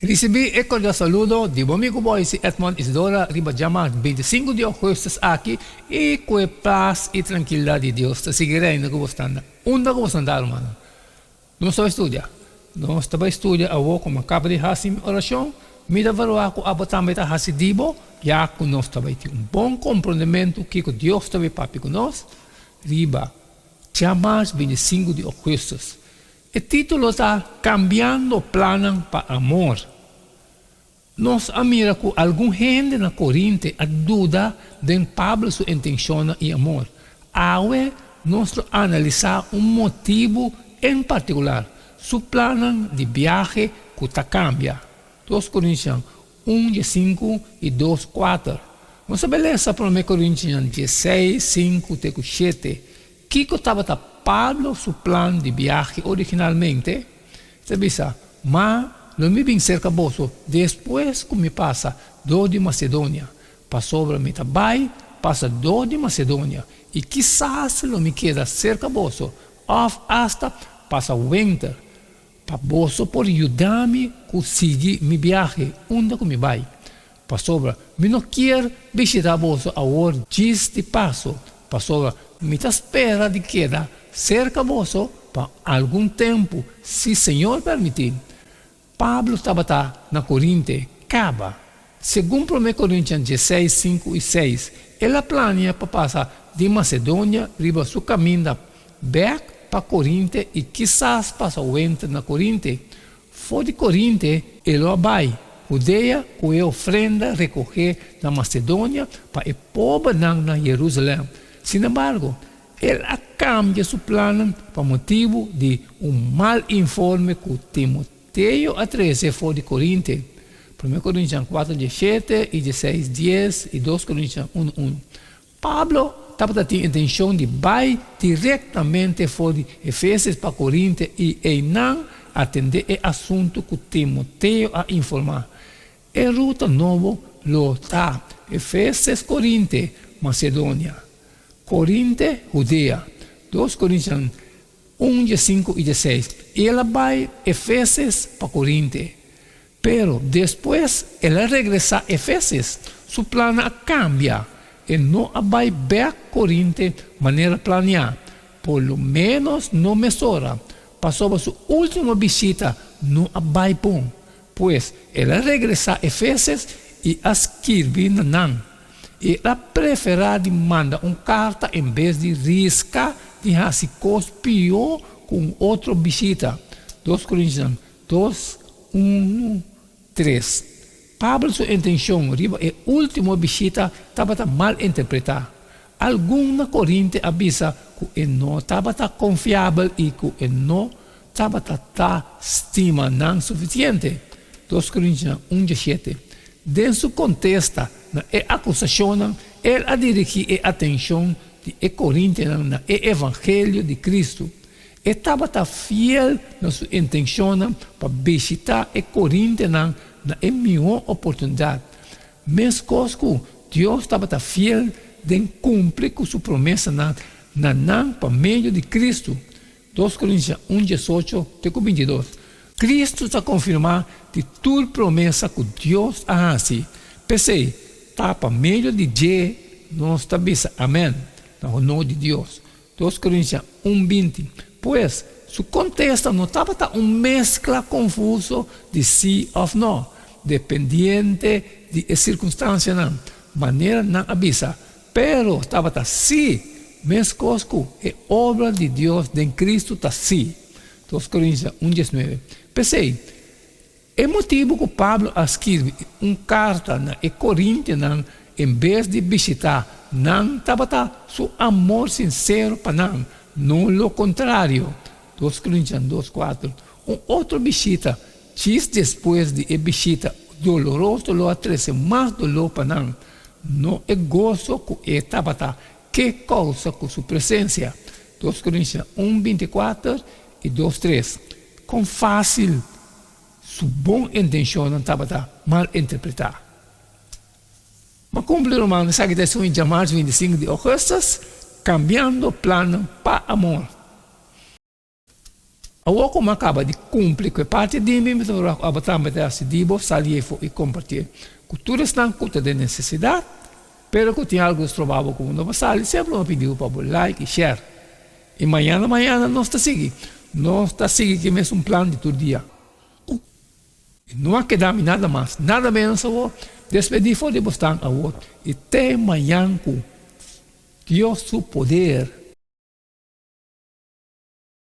Recibí el cordial saludo de mi amigo Boise Edmond Isidora Ribajama, 25 de agosto aquí, y con paz y tranquilidad de Dios te seguiré en el gobierno. Hermano. No estaba estudiando. No estaba estudiando a vos como acabo de hacer mi oración. Mira, varoaco, abotamento hasidibo, ya que no estaba un buen comprendimiento que Dios estaba papi con nos. Riba, jamais 25 de agosto. El título está Cambiando Planos para Amor. Nos mira que alguna gente na Corinte a duda de Pablo sua intenção e amor. Ahora, nós analisar motivo em particular, su plano de viaje que está cambia. 2 Coríntios 1, 5 e 2, 4. Vamos beleza para 1 Coríntios 16, 5 e 7. Que estava Pablo su plano de viaje originalmente? Sabisa, mas não me vem cerca bolso. Depois que me passa do de Macedônia, passou para me trabalho, passa do de Macedônia, e quizás não me queda cerca bolso, hasta passa winter, para bolso por ajudar-me a conseguir mi viaje, onde que me vai. Passou para me não quer visitar bolso a hora de passo, passou para me espera de queda cerca bolso para algum tempo, se Senhor permitir. Pablo estava na Corinte, cava. Segundo 1 Coríntios 16, 5 e 6, ela planeia para passar de Macedônia, riba seu caminho back para Corinte e quizás passar o entre na Corinte. Fora de Corinte, ele vai. Judeia, com a ofrenda recorrer na Macedônia para o povo na Jerusalém. Sin embargo, ele cambia seu plano por motivo de mal informe com Timoteo a 13 fora de Corinte. 1 Coríntios 4, 17 e 16, 10 e 2 Coríntios 1, 1. Pablo estava tendo a intenção de ir diretamente fora de Efésios para Corinte e não atender o assunto que Timoteo a informar. A ruta nova lo está Efésios, Corinte, Macedônia. Corinte, Judeia. 2 Coríntios 1, 5 e 16. Ela vai Efésios para Corinte. Pero depois ela regressa a Efésios. Su plano cambia. E não vai ver Corinte de maneira planeada. Por lo menos não mesura. Passou a sua última visita, não vai bom. Pois ela regressa a Efésios e escreve não. Ela prefere mandar uma carta em vez de riscar de se cospiou com outra visita. 2 Coríntios 2, 1, 3. Pablo, sua intenção, a última visita, estava mal interpretada. Alguma Corinte avisa que ele não estava confiável e que ele não estava estima não suficiente. 2 Coríntios 1, 17. Dentro do contexto, na acusação, ele a dirigir a atenção de Coríntios no Evangelho de Cristo. Estava fiel na sua intenção para visitar Coríntios na melhor oportunidade. Mesmo que Deus estava fiel de cumprir com sua promessa por meio de Cristo. 2 Coríntios 1, 18 e 22. Cristo está confirmando de toda promessa que Deus faz. Pensei, está por meio de Jesus, nós estamos, amém, no nome de Deus. 2 Coríntios 1, 20. Pois, su contexto não estava uma mescla confusa de sim ou não, dependiente de circunstância, não. Maneira não avisa, pero estava sim, mesmo que a obra de Deus em Cristo está sim. 2 Coríntios 1, 19. Pensei, é motivo que Pablo escreve uma carta na Coríntios, em vez de visitar, não estava seu amor sincero para não o contrário. 2 Coríntios 2, 4. Outra visita, diz depois de visita doloroso, lo atrece mais dolor para não é gozo que estava que causa com sua presença. 2 Coríntios 1, 24 e 2, 3. Com fácil, sua boa intenção não estava mal interpretada. Mas cumpre Romanos, sabe que em janeiro 25 de agosto, cambiando plano para amor. Agora como acaba de cumprir com a parte de mim, então abatamos esse dibo, sair e compartilhar. Cultura está com de necessidade, pero que tem algo provável como não passar, sempre me pediu para like e share. E amanhã nós está seguindo. Nós está seguindo que mesmo um plano de todo dia. Não há que dar nada mais, nada menos agora. Despedir foi de bostar a outro. E até amanhã com Deus, seu poder.